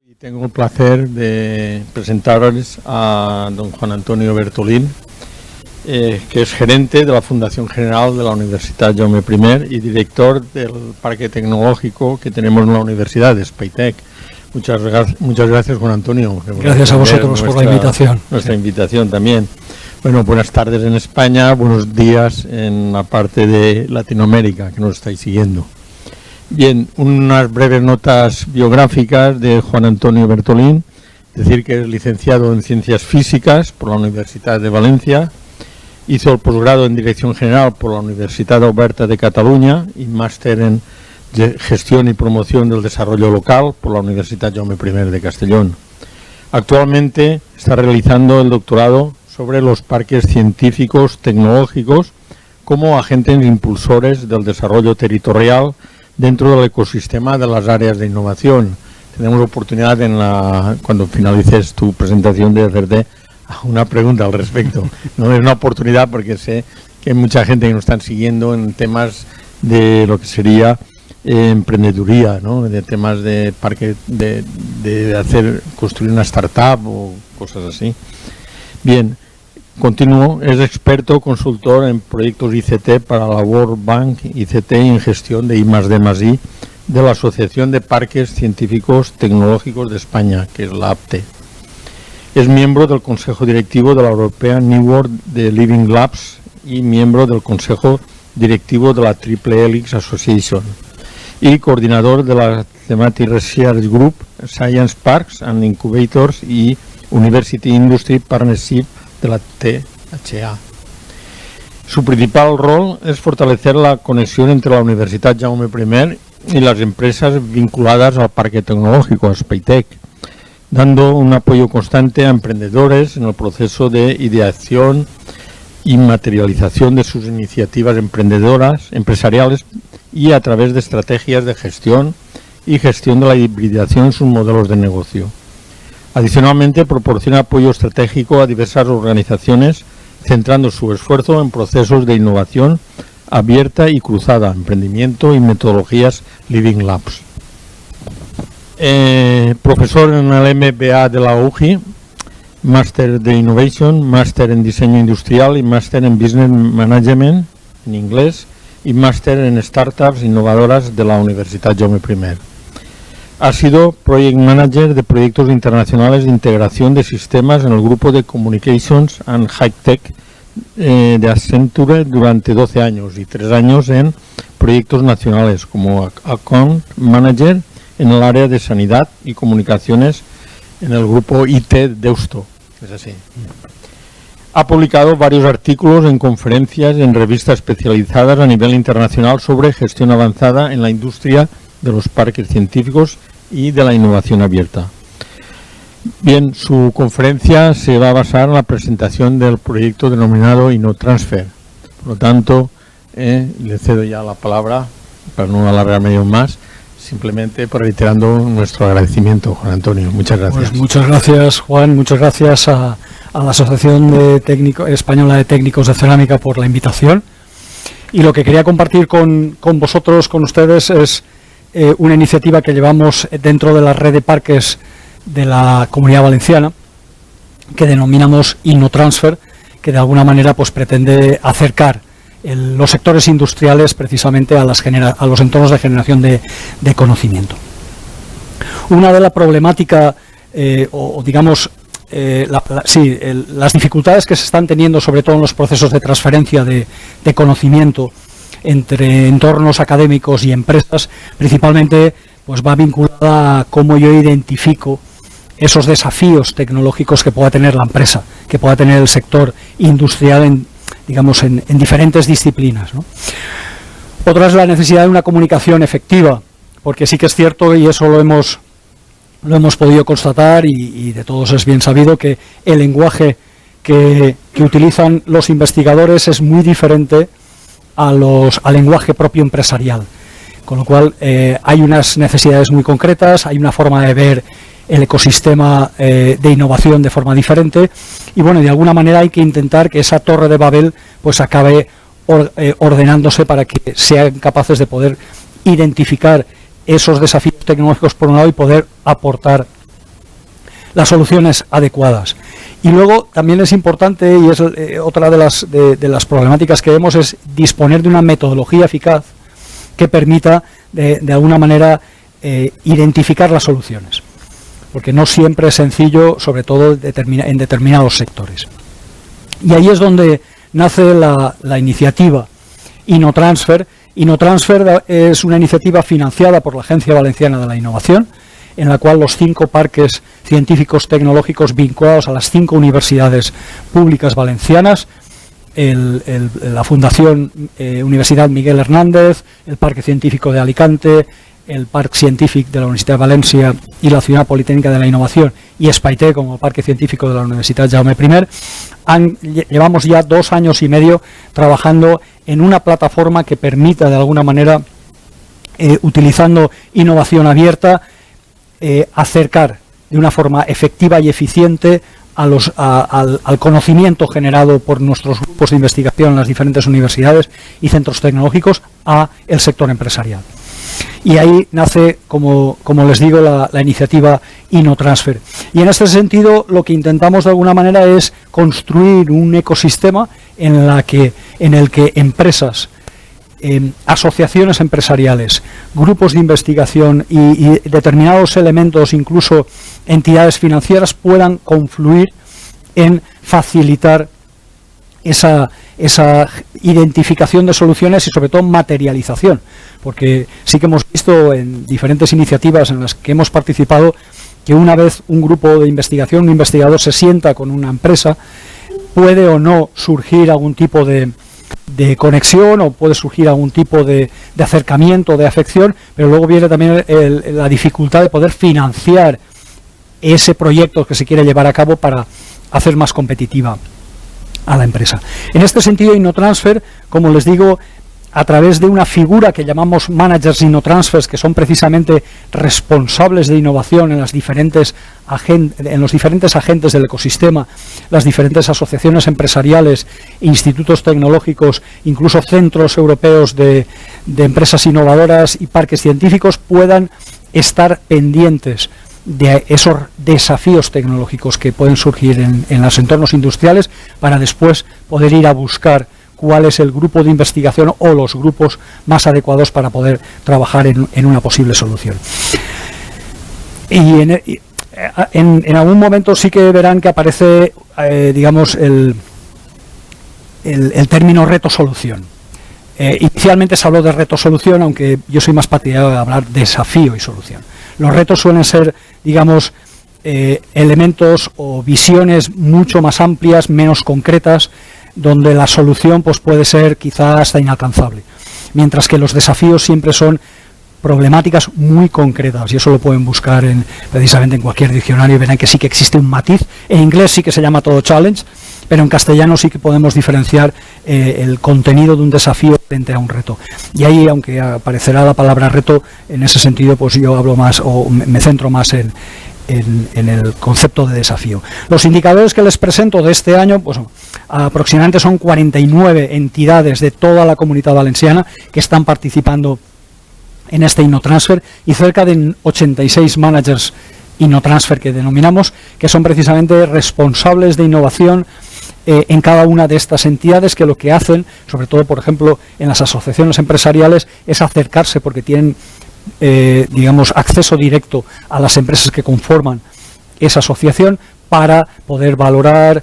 Y tengo el placer de presentarles a don Juan Antonio Bertolín, que es gerente de la Fundación General de la Universidad Jaume I y director del Parque Tecnológico que tenemos en la Universidad de Spaytec. Muchas gracias, Juan Antonio. Gracias a vosotros por la invitación. Nuestra invitación también. Bueno, buenas tardes en España, buenos días en la parte de Latinoamérica que nos estáis siguiendo. Bien, unas breves notas biográficas de Juan Antonio Bertolín. Decir que es licenciado en Ciencias Físicas por la Universidad de Valencia, hizo el posgrado en Dirección General por la Universitat Oberta de Cataluña y máster en Gestión y Promoción del Desarrollo Local por la Universidad Jaume I de Castellón. Actualmente está realizando el doctorado sobre los parques científicos tecnológicos como agentes impulsores del desarrollo territorial dentro del ecosistema de las áreas de innovación. Tenemos oportunidad cuando finalices tu presentación de hacerte una pregunta al respecto. No es una oportunidad porque sé que hay mucha gente que nos están siguiendo en temas de lo que sería emprendeduría, ¿no? De temas de parque, de construir una startup o cosas así. Bien, continúo. Es experto consultor en proyectos ICT para la World Bank ICT y en gestión de I+D+I de la Asociación de Parques Científicos Tecnológicos de España, que es la APTE. Es miembro del Consejo Directivo de la European Network de Living Labs y miembro del Consejo Directivo de la Triple Helix Association y coordinador de la Thematic Research Group, Science Parks and Incubators y University Industry Partnership de la THA. Su principal rol es fortalecer la conexión entre la Universidad Jaume I y las empresas vinculadas al Parque Tecnológico, a Spaytec, dando un apoyo constante a emprendedores en el proceso de ideación y materialización de sus iniciativas empresariales y a través de estrategias de gestión y gestión de la hibridación en sus modelos de negocio. Adicionalmente, proporciona apoyo estratégico a diversas organizaciones, centrando su esfuerzo en procesos de innovación abierta y cruzada, emprendimiento y metodologías Living Labs. Profesor en el MBA de la UGI, Máster de Innovation, Máster en Diseño Industrial y Máster en Business Management en inglés y Máster en Startups Innovadoras de la Universidad Jaume I. Ha sido Project Manager de proyectos internacionales de integración de sistemas en el grupo de Communications and High Tech de Accenture durante 12 años y 3 años en proyectos nacionales como Account Manager en el área de sanidad y comunicaciones en el grupo IT Deusto. Es así. Ha publicado varios artículos en conferencias y en revistas especializadas a nivel internacional sobre gestión avanzada en la industria de los parques científicos y de la innovación abierta. Bien, su conferencia se va a basar en la presentación del proyecto denominado InnoTransfer. Por lo tanto, le cedo ya la palabra para no alargarme yo más, simplemente reiterando nuestro agradecimiento, Juan Antonio. Muchas gracias. Pues muchas gracias, Juan. Muchas gracias a la Asociación Española de Técnicos de Cerámica por la invitación. Y lo que quería compartir con vosotros, con ustedes, es una iniciativa que llevamos dentro de la red de parques de la Comunidad Valenciana, que denominamos InnoTransfer, que de alguna manera pues pretende acercar los sectores industriales precisamente a los entornos de generación de conocimiento. Una de las problemáticas, las dificultades que se están teniendo, sobre todo en los procesos de transferencia de conocimiento entre entornos académicos y empresas, principalmente pues va vinculada a cómo yo identifico esos desafíos tecnológicos que pueda tener la empresa, que pueda tener el sector industrial en diferentes disciplinas, ¿no? Otra es la necesidad de una comunicación efectiva, porque sí que es cierto, y eso lo hemos podido constatar y de todos es bien sabido, que el lenguaje que utilizan los investigadores es muy diferente al lenguaje propio empresarial, con lo cual hay unas necesidades muy concretas, hay una forma de ver el ecosistema de innovación de forma diferente y bueno, de alguna manera hay que intentar que esa torre de Babel pues acabe ordenándose para que sean capaces de poder identificar esos desafíos tecnológicos por un lado y poder aportar las soluciones adecuadas. Y luego también es importante, y es otra de las problemáticas que vemos, es disponer de una metodología eficaz que permita de alguna manera identificar las soluciones, porque no siempre es sencillo, sobre todo en determinados sectores. Y ahí es donde nace la iniciativa InnoTransfer. InnoTransfer es una iniciativa financiada por la Agencia Valenciana de la Innovación, en la cual los 5 parques científicos tecnológicos vinculados a las 5 universidades públicas valencianas, la Fundación Universidad Miguel Hernández, el Parque Científico de Alicante, el Parc Científic de la Universitat de València y la Ciudad Politécnica de la Innovación, y Espaité como Parque Científico de la Universitat Jaume I, llevamos ya 2 años y medio trabajando en una plataforma que permita de alguna manera, utilizando innovación abierta, acercar de una forma efectiva y eficiente al conocimiento generado por nuestros grupos de investigación en las diferentes universidades y centros tecnológicos a el sector empresarial. Y ahí nace, como les digo, la iniciativa InnoTransfer. Y en este sentido, lo que intentamos de alguna manera es construir un ecosistema en el que empresas, asociaciones empresariales, grupos de investigación y determinados elementos, incluso entidades financieras, puedan confluir en facilitar esa identificación de soluciones y sobre todo materialización, porque sí que hemos visto en diferentes iniciativas en las que hemos participado que una vez un grupo de investigación, un investigador se sienta con una empresa, puede o no surgir algún tipo de conexión o puede surgir algún tipo de acercamiento, de afección, pero luego viene también la dificultad de poder financiar ese proyecto que se quiere llevar a cabo para hacer más competitiva a la empresa. En este sentido, InnoTransfer, como les digo, a través de una figura que llamamos managers InnoTransfers, que son precisamente responsables de innovación en los diferentes agentes del ecosistema, las diferentes asociaciones empresariales, institutos tecnológicos, incluso centros europeos de empresas innovadoras y parques científicos, puedan estar pendientes de esos desafíos tecnológicos que pueden surgir en los entornos industriales, para después poder ir a buscar cuál es el grupo de investigación o los grupos más adecuados para poder trabajar en una posible solución. Y en algún momento sí que verán que aparece, digamos, el término reto-solución. Inicialmente se habló de reto-solución, aunque yo soy más partidario de hablar desafío y solución. Los retos suelen ser, digamos, elementos o visiones mucho más amplias, menos concretas, donde la solución pues puede ser quizá hasta inalcanzable, mientras que los desafíos siempre son problemáticas muy concretas, y eso lo pueden buscar precisamente en cualquier diccionario y verán que sí que existe un matiz. En inglés sí que se llama todo challenge, pero en castellano sí que podemos diferenciar el contenido de un desafío frente a un reto. Y ahí, aunque aparecerá la palabra reto, en ese sentido pues yo hablo más o me centro más en el concepto de desafío. Los indicadores que les presento de este año, pues aproximadamente son 49 entidades de toda la Comunitat Valenciana que están participando en este InnoTransfer, y cerca de 86 managers InnoTransfer que denominamos, que son precisamente responsables de innovación en cada una de estas entidades, que lo que hacen, sobre todo por ejemplo en las asociaciones empresariales, es acercarse, porque tienen digamos acceso directo a las empresas que conforman esa asociación, para poder valorar,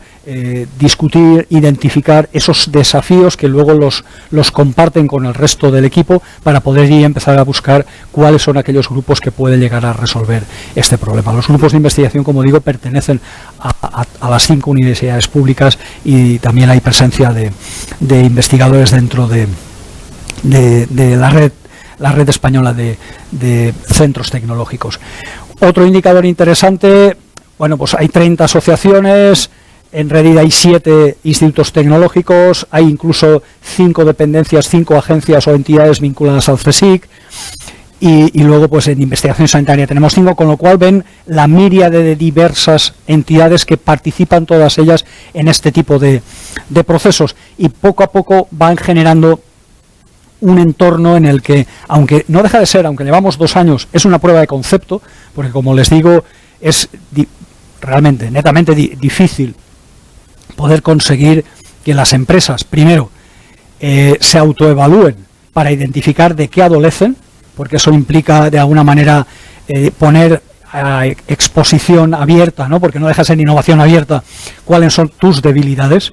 discutir, identificar esos desafíos que luego los comparten con el resto del equipo, para poder ir a empezar a buscar cuáles son aquellos grupos que pueden llegar a resolver este problema. Los grupos de investigación, como digo, pertenecen a las 5 universidades públicas, y también hay presencia de investigadores dentro de la red española de centros tecnológicos. Otro indicador interesante, bueno, pues hay 30 asociaciones, en realidad hay 7 institutos tecnológicos, hay incluso 5 dependencias, 5 agencias o entidades vinculadas al CSIC, y luego pues en investigación sanitaria tenemos 5, con lo cual ven la miríade de diversas entidades que participan todas ellas en este tipo de procesos, y poco a poco van generando un entorno en el que, aunque no deja de ser, aunque llevamos 2 años, es una prueba de concepto, porque como les digo, es realmente netamente difícil poder conseguir que las empresas, primero, se autoevalúen para identificar de qué adolecen, porque eso implica de alguna manera poner a exposición abierta, ¿no? Porque no deja de ser innovación abierta, cuáles son tus debilidades,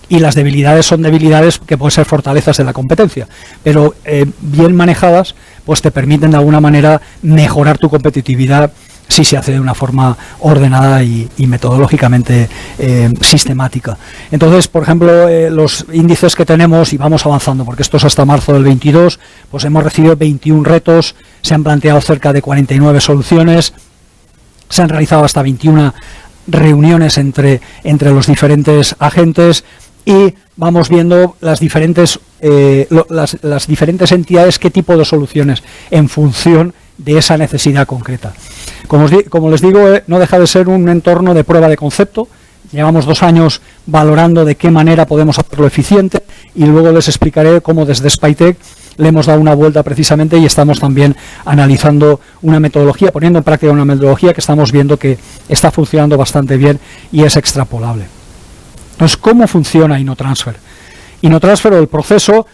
y las debilidades son debilidades que pueden ser fortalezas de la competencia, pero bien manejadas pues te permiten de alguna manera mejorar tu competitividad si se hace de una forma ordenada y metodológicamente sistemática. Entonces, por ejemplo, los índices que tenemos, y vamos avanzando porque esto es hasta marzo del 22, pues hemos recibido 21 retos, se han planteado cerca de 49 soluciones, se han realizado hasta 21 reuniones entre los diferentes agentes, y vamos viendo las diferentes las diferentes entidades qué tipo de soluciones en función de esa necesidad concreta. Como les digo, no deja de ser un entorno de prueba de concepto. Llevamos 2 años valorando de qué manera podemos hacerlo eficiente, y luego les explicaré cómo desde Spytech le hemos dado una vuelta precisamente y estamos también analizando una metodología, poniendo en práctica una metodología que estamos viendo que está funcionando bastante bien y es extrapolable. Entonces, ¿cómo funciona InnoTransfer? InnoTransfer, o el proceso,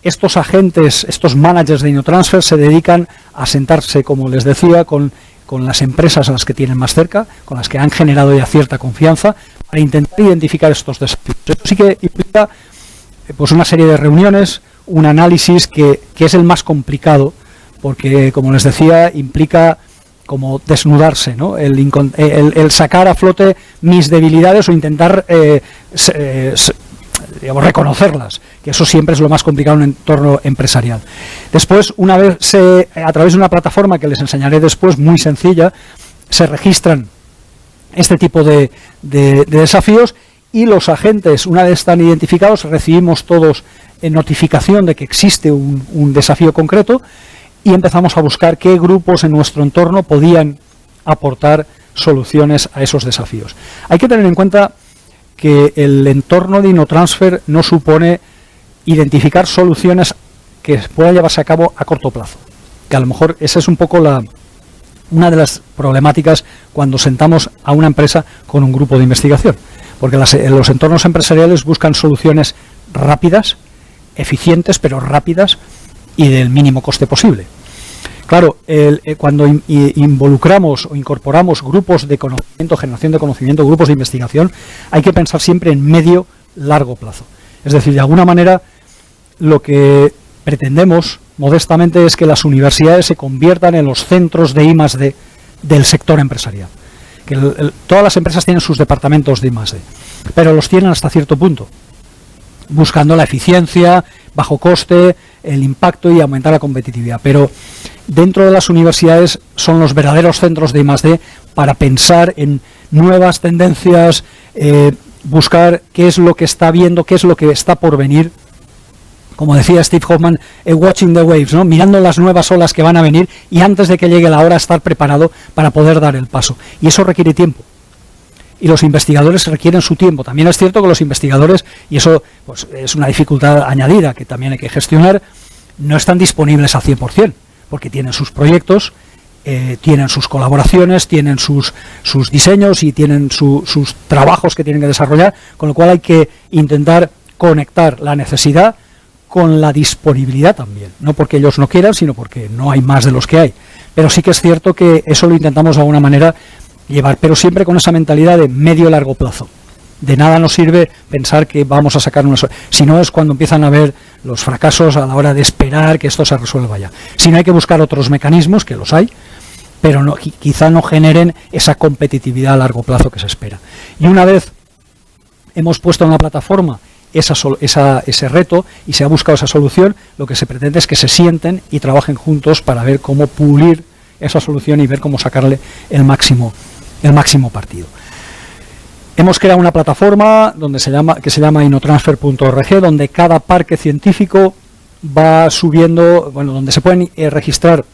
estos agentes, estos managers de InnoTransfer se dedican a sentarse, como les decía, con las empresas a las que tienen más cerca, con las que han generado ya cierta confianza, para intentar identificar estos desafíos. Esto sí que implica pues una serie de reuniones, un análisis que es el más complicado, porque, como les decía, implica como desnudarse, ¿no? El sacar a flote mis debilidades o intentar digamos, reconocerlas, que eso siempre es lo más complicado en un entorno empresarial. Después, una vez a través de una plataforma que les enseñaré después, muy sencilla, se registran este tipo de desafíos, y los agentes, una vez están identificados, recibimos todos notificación de que existe un desafío concreto, y empezamos a buscar qué grupos en nuestro entorno podían aportar soluciones a esos desafíos. Hay que tener en cuenta que el entorno de InnoTransfer no supone identificar soluciones que puedan llevarse a cabo a corto plazo, que a lo mejor esa es un poco una de las problemáticas cuando sentamos a una empresa con un grupo de investigación, porque los entornos empresariales buscan soluciones rápidas, eficientes, pero rápidas y del mínimo coste posible. Claro, cuando involucramos o incorporamos grupos de conocimiento, generación de conocimiento, grupos de investigación, hay que pensar siempre en medio-largo plazo. Es decir, de alguna manera, lo que pretendemos modestamente es que las universidades se conviertan en los centros de I+D del sector empresarial. Que todas las empresas tienen sus departamentos de I+D, pero los tienen hasta cierto punto, buscando la eficiencia, bajo coste, el impacto y aumentar la competitividad. Pero dentro de las universidades son los verdaderos centros de I+D para pensar en nuevas tendencias, buscar qué es lo que está viendo, qué es lo que está por venir. Como decía Steve Hoffman, watching the waves, ¿no? Mirando las nuevas olas que van a venir, y antes de que llegue la hora estar preparado para poder dar el paso. Y eso requiere tiempo. Y los investigadores requieren su tiempo. También es cierto que los investigadores, y eso pues, es una dificultad añadida que también hay que gestionar, no están disponibles al 100%, porque tienen sus proyectos, tienen sus colaboraciones, tienen sus diseños y tienen sus trabajos que tienen que desarrollar, con lo cual hay que intentar conectar la necesidad con la disponibilidad también, no porque ellos no quieran, sino porque no hay más de los que hay. Pero sí que es cierto que eso lo intentamos de alguna manera llevar, pero siempre con esa mentalidad de medio-largo plazo. De nada nos sirve pensar que vamos a sacar si no es cuando empiezan a haber los fracasos a la hora de esperar que esto se resuelva ya. Si no, hay que buscar otros mecanismos, que los hay, pero no, quizá no generen esa competitividad a largo plazo que se espera. Y una vez hemos puesto en la plataforma ese reto y se ha buscado esa solución, lo que se pretende es que se sienten y trabajen juntos para ver cómo pulir esa solución y ver cómo sacarle el máximo partido. Hemos creado una plataforma que se llama innotransfer.org, donde cada parque científico va subiendo, donde se pueden registrar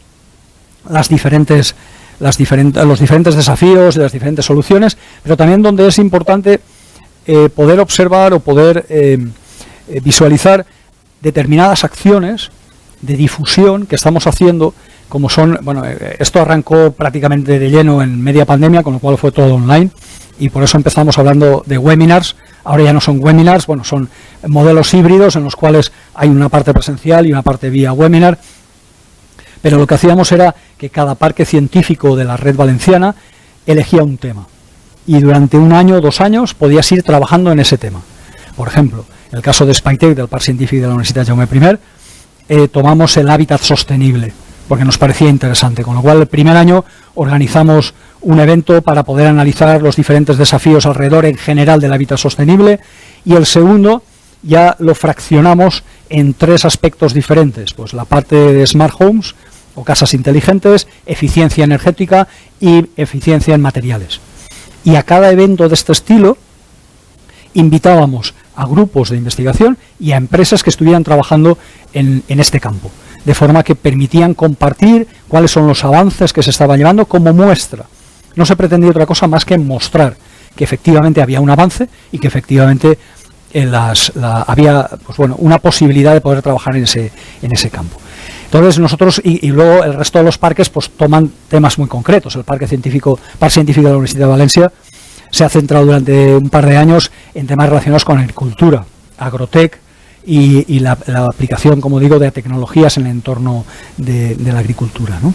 los diferentes desafíos y las diferentes soluciones, pero también donde es importante poder observar o poder visualizar determinadas acciones de difusión que estamos haciendo como son, bueno, esto arrancó prácticamente de lleno en media pandemia, con lo cual fue todo online, y por eso empezamos hablando de webinars. Ahora ya no son webinars, bueno, son modelos híbridos en los cuales hay una parte presencial y una parte vía webinar, pero lo que hacíamos era que cada parque científico de la red valenciana elegía un tema, y durante 1 año o 2 años podías ir trabajando en ese tema. Por ejemplo, en el caso de Spitec, del Parque Científico de la Universidad Jaume I, tomamos el hábitat sostenible, porque nos parecía interesante, con lo cual el primer año organizamos un evento para poder analizar los diferentes desafíos alrededor en general del hábitat sostenible, y el segundo ya lo fraccionamos en 3 aspectos diferentes, pues la parte de smart homes o casas inteligentes, eficiencia energética y eficiencia en materiales. Y a cada evento de este estilo invitábamos a grupos de investigación y a empresas que estuvieran trabajando en este campo, de forma que permitían compartir cuáles son los avances que se estaban llevando como muestra. No se pretendía otra cosa más que mostrar que efectivamente había un avance y que efectivamente había, pues bueno, una posibilidad de poder trabajar en ese campo. Entonces nosotros, y luego el resto de los parques, pues toman temas muy concretos. El Parque Científico de la Universidad de Valencia se ha centrado durante un par de años en temas relacionados con agricultura, agrotech y la aplicación, como digo, de tecnologías en el entorno de la agricultura, ¿no?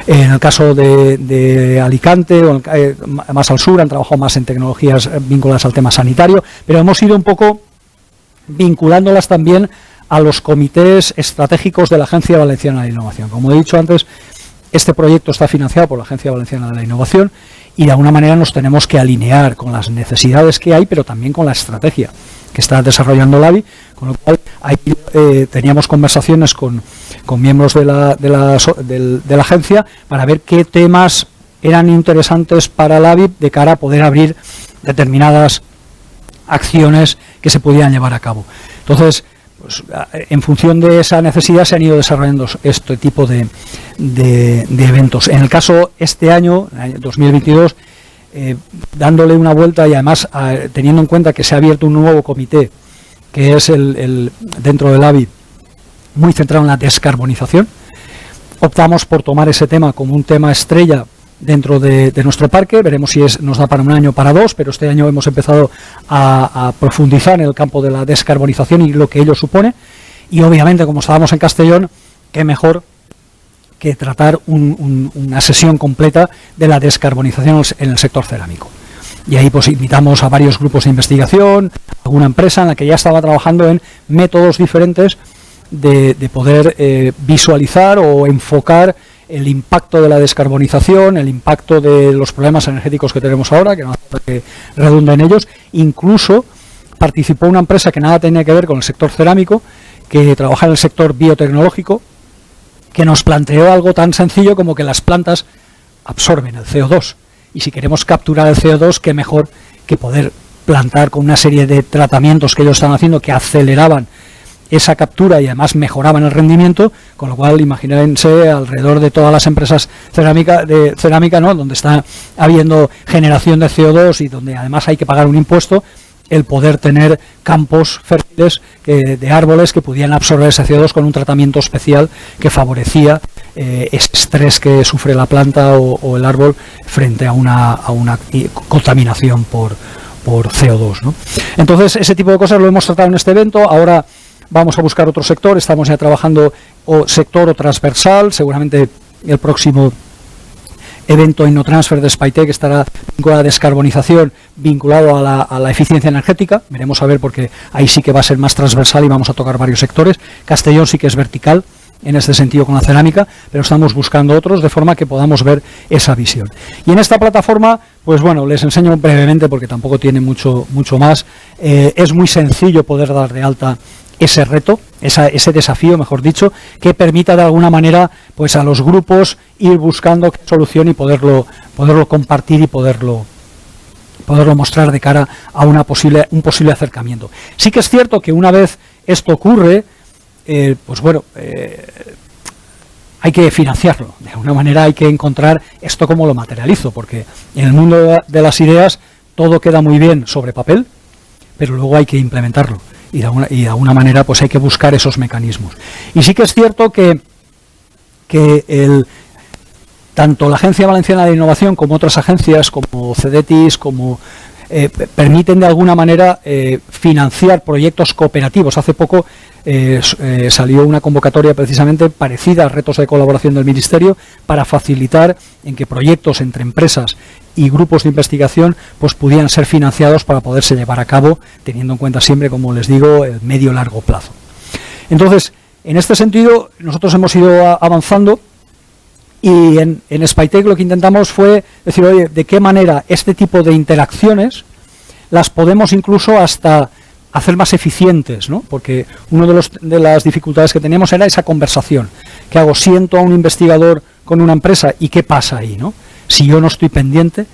En el caso de Alicante, más al sur, han trabajado más en tecnologías vinculadas al tema sanitario, pero hemos ido un poco vinculándolas también a los comités estratégicos de la Agencia Valenciana de la Innovación. Como he dicho antes, este proyecto está financiado por la Agencia Valenciana de la Innovación y de alguna manera nos tenemos que alinear con las necesidades que hay, pero también con la estrategia que está desarrollando la AVI, con lo cual ahí teníamos conversaciones con miembros de la agencia para ver qué temas eran interesantes para la AVI de cara a poder abrir determinadas acciones que se pudieran llevar a cabo. Entonces, pues, en función de esa necesidad se han ido desarrollando este tipo de eventos. En el caso este año, 2022, dándole una vuelta y además teniendo en cuenta que se ha abierto un nuevo comité que es dentro del AVI muy centrado en la descarbonización, optamos por tomar ese tema como un tema estrella dentro de nuestro parque. Veremos si nos da para 1 año o para 2, pero este año hemos empezado a profundizar en el campo de la descarbonización y lo que ello supone, y obviamente como estábamos en Castellón, qué mejor que tratar una sesión completa de la descarbonización en el sector cerámico. Y ahí pues invitamos a varios grupos de investigación, alguna empresa en la que ya estaba trabajando en métodos diferentes de poder visualizar o enfocar el impacto de la descarbonización, el impacto de los problemas energéticos que tenemos ahora, que no hace que redunde en ellos. Incluso participó una empresa que nada tenía que ver con el sector cerámico, que trabaja en el sector biotecnológico, que nos planteó algo tan sencillo como que las plantas absorben el CO2. Y si queremos capturar el CO2, qué mejor que poder plantar con una serie de tratamientos que ellos están haciendo que aceleraban esa captura y además mejoraban el rendimiento, con lo cual imagínense alrededor de todas las empresas cerámica, ¿no?, donde está habiendo generación de CO2 y donde además hay que pagar un impuesto, el poder tener campos fértiles de árboles que pudieran absorber ese CO2 con un tratamiento especial que favorecía ese estrés que sufre la planta o el árbol frente a una contaminación por CO2, ¿no? Entonces ese tipo de cosas lo hemos tratado en este evento. Ahora vamos a buscar otro sector, estamos ya trabajando sector o transversal. Seguramente el próximo evento InnoTransfer de Spitec estará vinculado a la descarbonización, vinculado a la eficiencia energética. Veremos a ver, porque ahí sí que va a ser más transversal y vamos a tocar varios sectores. Castellón sí que es vertical en este sentido con la cerámica, pero estamos buscando otros de forma que podamos ver esa visión. Y en esta plataforma, pues bueno, les enseño brevemente porque tampoco tiene mucho más. Es muy sencillo poder dar de alta ese reto, ese desafío, mejor dicho, que permita de alguna manera pues a los grupos ir buscando solución y poderlo compartir y poderlo mostrar de cara a un posible acercamiento. Sí que es cierto que una vez esto ocurre, pues bueno, hay que financiarlo. De alguna manera hay que encontrar esto cómo lo materializo, porque en el mundo de las ideas todo queda muy bien sobre papel, pero luego hay que implementarlo. Y de alguna manera pues hay que buscar esos mecanismos. Y sí que es cierto que tanto la Agencia Valenciana de Innovación como otras agencias como CEDETIS, como permiten de alguna manera financiar proyectos cooperativos. Hace poco salió una convocatoria precisamente parecida a retos de colaboración del Ministerio para facilitar en que proyectos entre empresas y grupos de investigación pues pudieran ser financiados para poderse llevar a cabo, teniendo en cuenta siempre, como les digo, el medio-largo plazo. Entonces, en este sentido, nosotros hemos ido avanzando y en Spytek lo que intentamos fue decir, oye, ¿de qué manera este tipo de interacciones las podemos incluso hasta hacer más eficientes, ¿no? Porque una de las dificultades que teníamos era esa conversación. ¿Qué hago? Siento a un investigador con una empresa y ¿qué pasa ahí, no? Si yo no estoy pendiente,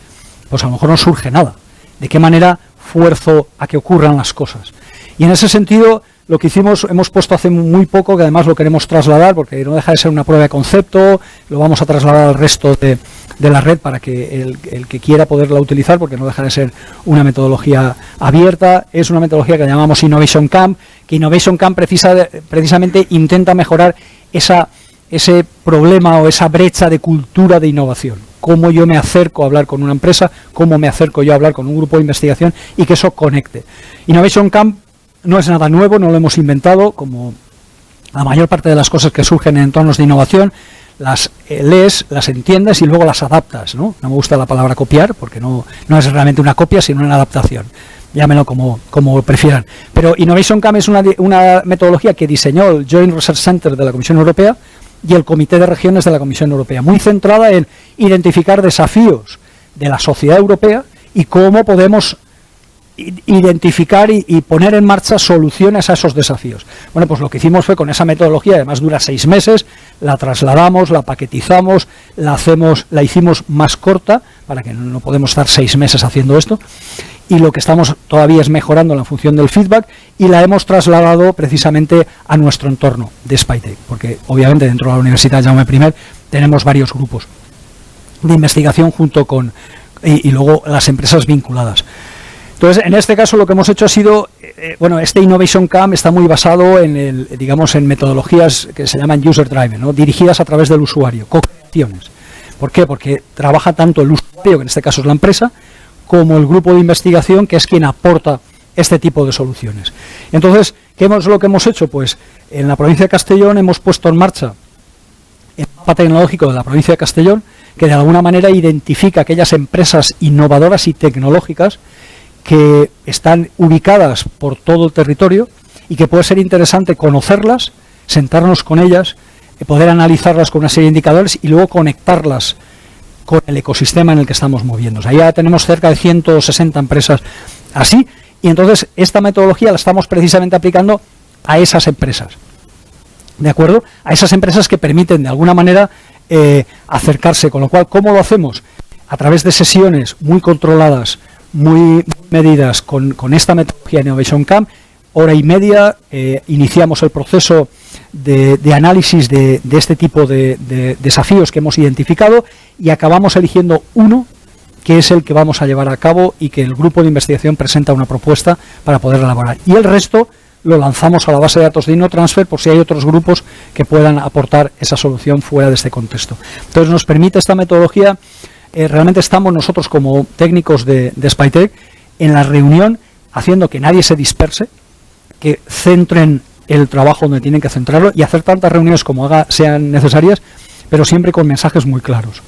pues a lo mejor no surge nada. ¿De qué manera fuerzo a que ocurran las cosas? Y en ese sentido, lo que hicimos, hemos puesto hace muy poco, que además lo queremos trasladar, porque no deja de ser una prueba de concepto, lo vamos a trasladar al resto de la red para que el que quiera poderla utilizar, porque no deja de ser una metodología abierta. Es una metodología que llamamos Innovation Camp, que Innovation Camp precisamente intenta mejorar ese problema o esa brecha de cultura de innovación. Cómo yo me acerco a hablar con una empresa, cómo me acerco yo a hablar con un grupo de investigación y que eso conecte. Innovation Camp no es nada nuevo, no lo hemos inventado, como la mayor parte de las cosas que surgen en entornos de innovación. Las lees, las entiendes y luego las adaptas, ¿no? No me gusta la palabra copiar porque no es realmente una copia, sino una adaptación. Llámenlo como prefieran. Pero Innovation Camp es una metodología que diseñó el Joint Research Center de la Comisión Europea y el Comité de Regiones de la Comisión Europea, muy centrada en identificar desafíos de la sociedad europea y cómo podemos identificar y poner en marcha soluciones a esos desafíos. Bueno, pues lo que hicimos fue con esa metodología, además dura 6 meses, la trasladamos, la paquetizamos, la hicimos más corta, para que no podemos estar 6 meses haciendo esto, y lo que estamos todavía es mejorando en función del feedback, y la hemos trasladado precisamente a nuestro entorno de Spytek, porque obviamente dentro de la Universidad Jaume I tenemos varios grupos de investigación junto con y luego las empresas vinculadas. Entonces, en este caso lo que hemos hecho ha sido, este Innovation Camp está muy basado en metodologías que se llaman user driven, ¿no? Dirigidas a través del usuario, co-creaciones. ¿Por qué? Porque trabaja tanto el usuario, que en este caso es la empresa, como el grupo de investigación, que es quien aporta este tipo de soluciones. Entonces, ¿qué es lo que hemos hecho? Pues en la provincia de Castellón hemos puesto en marcha el mapa tecnológico de la provincia de Castellón, que de alguna manera identifica aquellas empresas innovadoras y tecnológicas que están ubicadas por todo el territorio y que puede ser interesante conocerlas, sentarnos con ellas, poder analizarlas con una serie de indicadores y luego conectarlas con el ecosistema en el que estamos moviéndonos. Ahí ya tenemos cerca de 160 empresas así, y entonces esta metodología la estamos precisamente aplicando a esas empresas, ¿de acuerdo? A esas empresas que permiten de alguna manera acercarse, con lo cual, ¿cómo lo hacemos? A través de sesiones muy controladas, muy medidas con esta metodología Innovation Camp, hora y media, iniciamos el proceso de análisis de este tipo de desafíos que hemos identificado y acabamos eligiendo uno que es el que vamos a llevar a cabo y que el grupo de investigación presenta una propuesta para poder elaborar. Y el resto lo lanzamos a la base de datos de InnoTransfer por si hay otros grupos que puedan aportar esa solución fuera de este contexto. Entonces nos permite esta metodología. Realmente estamos nosotros como técnicos de Spytek en la reunión haciendo que nadie se disperse, que centren el trabajo donde tienen que centrarlo y hacer tantas reuniones como sean necesarias, pero siempre con mensajes muy claros.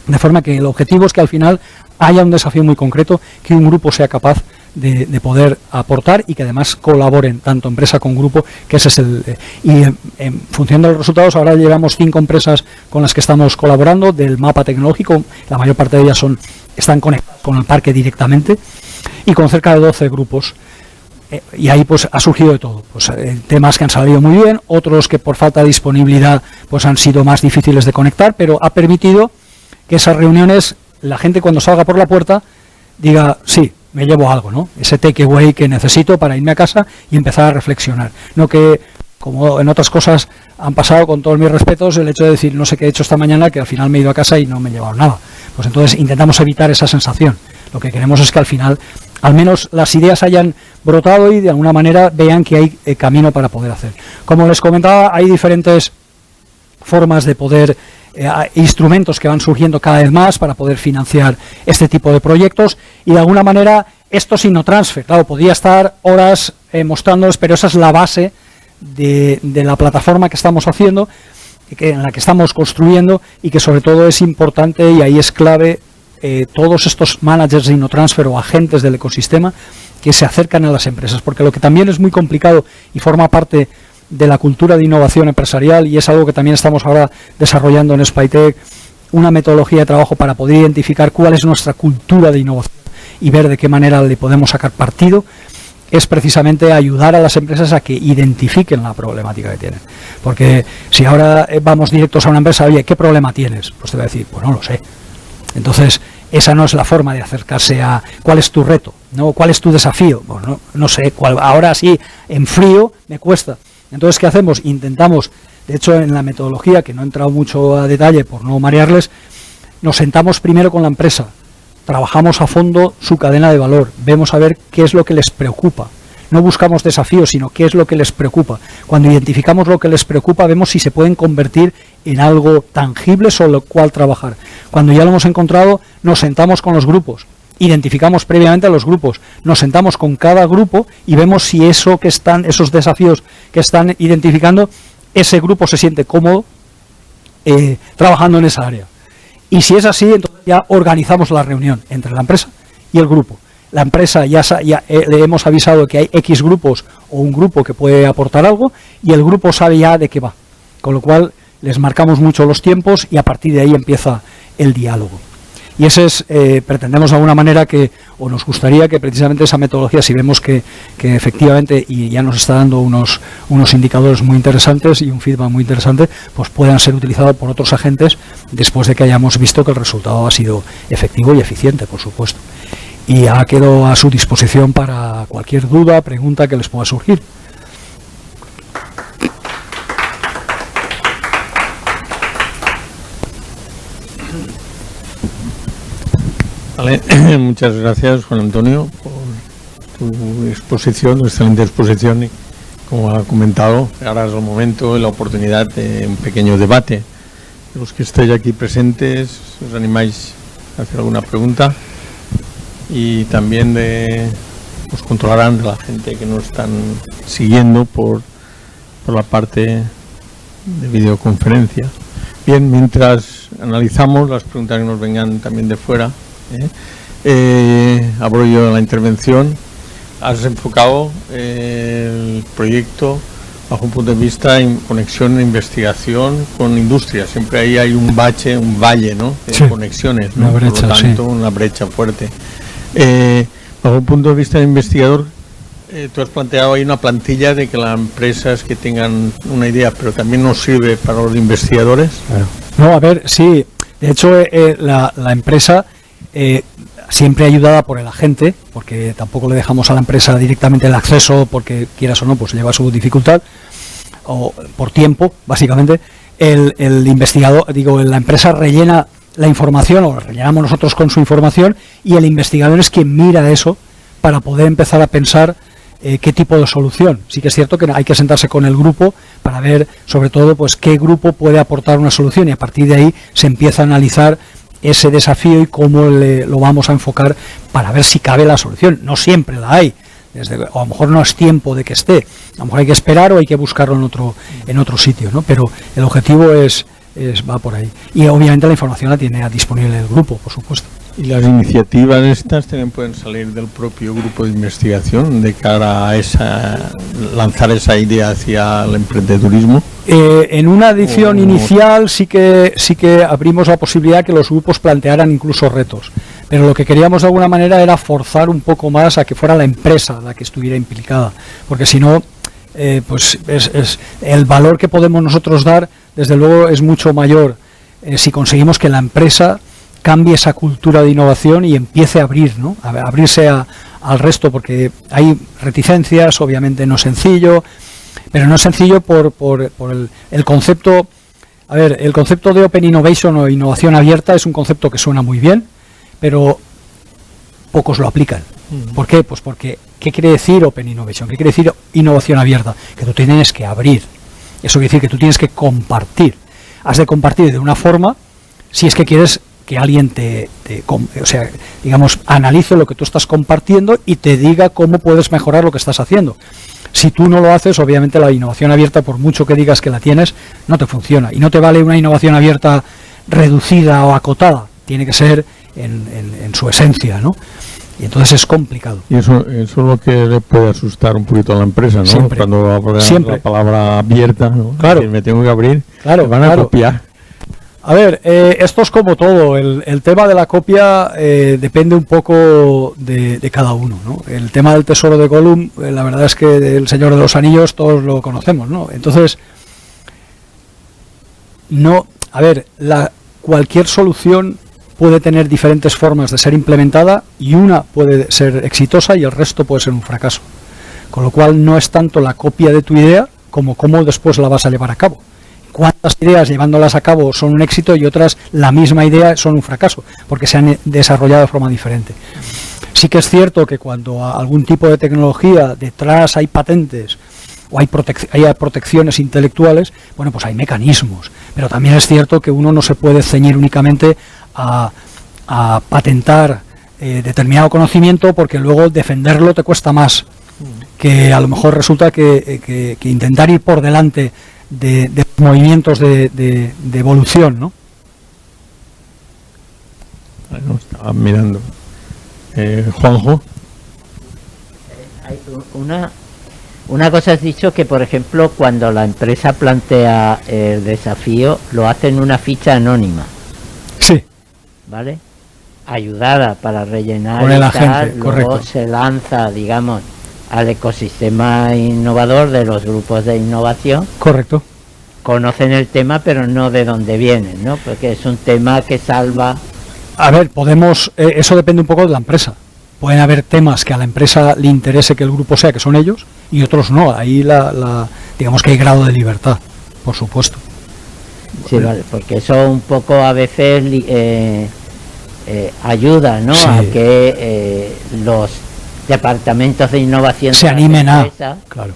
De forma que el objetivo es que al final haya un desafío muy concreto, que un grupo sea capaz de poder aportar y que además colaboren tanto empresa con grupo, que ese es en función de los resultados. Ahora llevamos 5 empresas con las que estamos colaborando del mapa tecnológico, la mayor parte de ellas están conectadas con el parque directamente, y con cerca de 12 grupos. Y ahí pues ha surgido de todo, pues temas que han salido muy bien, otros que por falta de disponibilidad pues han sido más difíciles de conectar, pero ha permitido que esas reuniones, la gente cuando salga por la puerta diga, sí, me llevo algo, ¿no? Ese takeaway que necesito para irme a casa y empezar a reflexionar. No que, como en otras cosas han pasado, con todos mis respetos, el hecho de decir, no sé qué he hecho esta mañana, que al final me he ido a casa y no me he llevado nada. Pues entonces intentamos evitar esa sensación. Lo que queremos es que al final, al menos las ideas hayan brotado y de alguna manera vean que hay camino para poder hacer. Como les comentaba, hay diferentes formas de poder instrumentos que van surgiendo cada vez más para poder financiar este tipo de proyectos, y de alguna manera esto es InnoTransfer. Claro, podría estar horas mostrándoles, pero esa es la base de la plataforma que estamos haciendo, en la que estamos construyendo, y que sobre todo es importante, y ahí es clave, todos estos managers de InnoTransfer o agentes del ecosistema que se acercan a las empresas, porque lo que también es muy complicado y forma parte de la cultura de innovación empresarial, y es algo que también estamos ahora desarrollando en Spytech, una metodología de trabajo para poder identificar cuál es nuestra cultura de innovación y ver de qué manera le podemos sacar partido, es precisamente ayudar a las empresas a que identifiquen la problemática que tienen. Porque si ahora vamos directos a una empresa, oye, ¿qué problema tienes? Pues te va a decir, pues no lo sé. Entonces, esa no es la forma de acercarse a cuál es tu reto, ¿no? ¿Cuál es tu desafío? Bueno, no sé, ahora sí, en frío me cuesta. Entonces, ¿qué hacemos? Intentamos, de hecho, en la metodología, que no he entrado mucho a detalle por no marearles, nos sentamos primero con la empresa, trabajamos a fondo su cadena de valor, vemos a ver qué es lo que les preocupa. No buscamos desafíos, sino qué es lo que les preocupa. Cuando identificamos lo que les preocupa, vemos si se pueden convertir en algo tangible sobre lo cual trabajar. Cuando ya lo hemos encontrado, nos sentamos con los grupos, identificamos previamente a los grupos, nos sentamos con cada grupo y vemos si esos desafíos que están identificando, ese grupo se siente cómodo trabajando en esa área. Y si es así, entonces ya organizamos la reunión entre la empresa y el grupo. La empresa ya le hemos avisado que hay X grupos o un grupo que puede aportar algo, y el grupo sabe ya de qué va. Con lo cual les marcamos mucho los tiempos y a partir de ahí empieza el diálogo. Y ese es, pretendemos de alguna manera que, o nos gustaría que precisamente esa metodología, si vemos que efectivamente, y ya nos está dando unos indicadores muy interesantes y un feedback muy interesante, pues puedan ser utilizados por otros agentes después de que hayamos visto que el resultado ha sido efectivo y eficiente, por supuesto. Y ya quedo a su disposición para cualquier duda, pregunta que les pueda surgir. Vale. Muchas gracias, Juan Antonio, por tu exposición, tu excelente exposición, y como ha comentado, ahora es el momento y la oportunidad de un pequeño debate. Los que estéis aquí presentes, ¿os animáis a hacer alguna pregunta? Y también os controlarán de la gente que nos están siguiendo por la parte de videoconferencia. Bien, mientras analizamos las preguntas que nos vengan también de fuera, abro yo la intervención. Has enfocado el proyecto bajo un punto de vista en conexión e investigación con industria. Siempre ahí hay un valle, ¿no? De sí, conexiones, ¿no? Una brecha, por lo tanto, sí, una brecha fuerte. Bajo un punto de vista de investigador, tú has planteado ahí una plantilla de que las empresas que tengan una idea, pero también nos sirve para los investigadores. Claro. No, a ver, sí. De hecho, la empresa, siempre ayudada por el agente, porque tampoco le dejamos a la empresa directamente el acceso, porque quieras o no, pues lleva su dificultad, o por tiempo, básicamente. El investigador, la empresa rellena la información, o la rellenamos nosotros con su información, y el investigador es quien mira eso para poder empezar a pensar qué tipo de solución. Sí que es cierto que hay que sentarse con el grupo para ver, sobre todo, pues qué grupo puede aportar una solución, y a partir de ahí se empieza a analizar ese desafío y cómo lo vamos a enfocar para ver si cabe la solución. No siempre la hay, o a lo mejor no es tiempo de que esté, a lo mejor hay que esperar o hay que buscarlo en otro sitio, ¿no? Pero el objetivo va por ahí, y obviamente la información la tiene disponible el grupo, por supuesto. ¿Y las iniciativas estas también pueden salir del propio grupo de investigación de cara a lanzar esa idea hacia el emprendedurismo? En una edición inicial sí que abrimos la posibilidad que los grupos plantearan incluso retos, pero lo que queríamos de alguna manera era forzar un poco más a que fuera la empresa la que estuviera implicada, porque si no, pues es el valor que podemos nosotros dar, desde luego, es mucho mayor si conseguimos que la empresa cambie esa cultura de innovación y empiece a abrir, ¿no? A abrirse al resto, porque hay reticencias, obviamente no es sencillo, pero no es sencillo por el concepto. A ver, el concepto de Open Innovation o innovación abierta es un concepto que suena muy bien, pero pocos lo aplican. ¿Por qué? Pues porque, ¿qué quiere decir Open Innovation? ¿Qué quiere decir innovación abierta? Que tú tienes que abrir. Eso quiere decir que tú tienes que compartir. has de compartir de una forma si es que quieres que alguien analice lo que tú estás compartiendo y te diga cómo puedes mejorar lo que estás haciendo. Si tú no lo haces, obviamente la innovación abierta, por mucho que digas que la tienes, no te funciona. Y no te vale una innovación abierta reducida o acotada. Tiene que ser en su esencia, ¿no? Y entonces es complicado. Y eso es lo que le puede asustar un poquito a la empresa, ¿no? Siempre. Cuando hablan la palabra abierta, ¿no? Claro. Me tengo que abrir, claro, me van a copiar. A ver, esto es como todo. El tema de la copia depende un poco de cada uno, ¿no? El tema del tesoro de Gollum, la verdad es que el Señor de los Anillos todos lo conocemos, ¿no? Entonces, cualquier solución puede tener diferentes formas de ser implementada y una puede ser exitosa y el resto puede ser un fracaso. Con lo cual no es tanto la copia de tu idea como cómo después la vas a llevar a cabo. Cuántas ideas llevándolas a cabo son un éxito y otras la misma idea son un fracaso, porque se han desarrollado de forma diferente. Sí que es cierto que cuando a algún tipo de tecnología detrás hay patentes o hay protecciones intelectuales, bueno, pues hay mecanismos. Pero también es cierto que uno no se puede ceñir únicamente a patentar determinado conocimiento, porque luego defenderlo te cuesta más, que a lo mejor resulta que intentar ir por delante de movimientos de evolución, ¿no? Bueno, estaba mirando. Juanjo. Hay una cosa has dicho, que por ejemplo cuando la empresa plantea el desafío lo hace en una ficha anónima. Sí. ¿Vale? Ayudada para rellenar con el y tal, agente, luego correcto. se lanza, digamos, al ecosistema innovador de los grupos de innovación. Correcto. Conocen el tema, pero no de dónde vienen, ¿no? Porque es un tema que salva. A ver, eso depende un poco de la empresa. Pueden haber temas que a la empresa le interese que el grupo sea, que son ellos, y otros no. Ahí digamos que hay grado de libertad, por supuesto. Sí, vale, porque eso un poco a veces ayuda, ¿no? Sí. A que los departamentos de innovación se de animen las empresas, claro.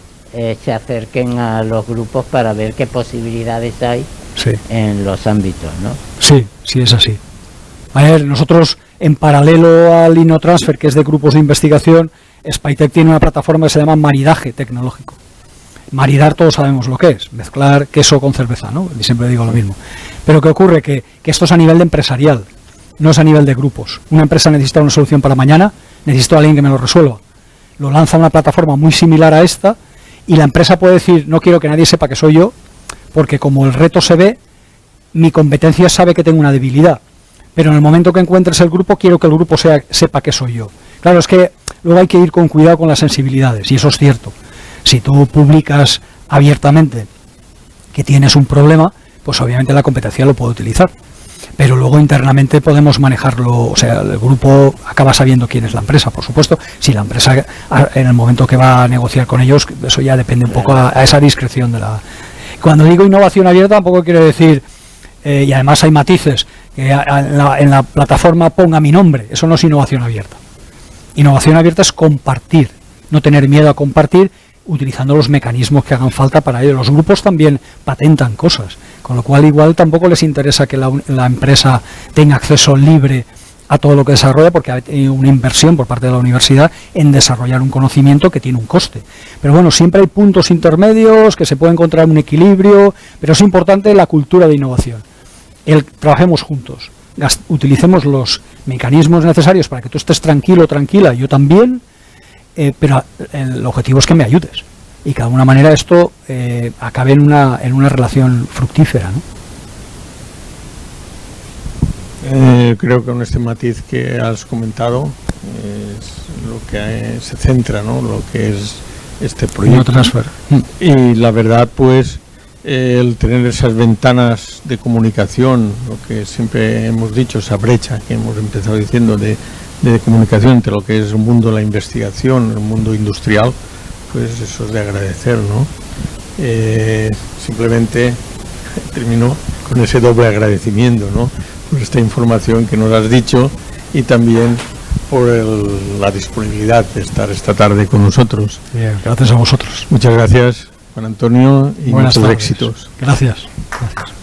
Se acerquen a los grupos para ver qué posibilidades hay en los ámbitos, ¿no? Sí, sí es así. A ver, nosotros en paralelo al InnoTransfer, que es de grupos de investigación, Spytech tiene una plataforma que se llama maridaje tecnológico. Maridar todos sabemos lo que es, mezclar queso con cerveza, ¿no? Y siempre digo lo mismo. Pero ¿qué ocurre? Que esto es a nivel de empresarial, no es a nivel de grupos. Una empresa necesita una solución para mañana, necesito a alguien que me lo resuelva. Lo lanza a una plataforma muy similar a esta y la empresa puede decir, no quiero que nadie sepa que soy yo, porque como el reto se ve, mi competencia sabe que tengo una debilidad. Pero en el momento que encuentres el grupo, quiero que el grupo sepa que soy yo. Claro, es que luego hay que ir con cuidado con las sensibilidades, y eso es cierto. Si tú publicas abiertamente que tienes un problema, pues obviamente la competencia lo puede utilizar. Pero luego internamente podemos manejarlo, o sea, el grupo acaba sabiendo quién es la empresa, por supuesto. Si la empresa, en el momento que va a negociar con ellos, eso ya depende un poco a esa discreción de la... Cuando digo innovación abierta, tampoco quiero decir... y además hay matices, que en la plataforma ponga mi nombre, eso no es innovación abierta. Innovación abierta es compartir, no tener miedo a compartir, utilizando los mecanismos que hagan falta para ello. Los grupos también patentan cosas, con lo cual igual tampoco les interesa que la empresa tenga acceso libre a todo lo que desarrolla, porque hay una inversión por parte de la universidad en desarrollar un conocimiento que tiene un coste. Pero bueno, siempre hay puntos intermedios, que se puede encontrar un equilibrio, pero es importante la cultura de innovación. Trabajemos juntos, utilicemos los mecanismos necesarios para que tú estés tranquilo, tranquila, yo también, pero el objetivo es que me ayudes y que de alguna manera esto acabe en una relación fructífera, ¿no? Creo que con este matiz que has comentado es lo que se centra, ¿no? Lo que es este proyecto. InnoTransfer. Y la verdad, pues, el tener esas ventanas de comunicación, lo que siempre hemos dicho, esa brecha que hemos empezado diciendo de comunicación entre lo que es el mundo de la investigación, el mundo industrial, pues eso es de agradecer, ¿no? Simplemente termino con ese doble agradecimiento, ¿no? Por esta información que nos has dicho y también por la disponibilidad de estar esta tarde con nosotros. Bien, gracias a vosotros. Muchas gracias, Juan Antonio, y buenas muchos tardes. éxitos. Gracias. Gracias.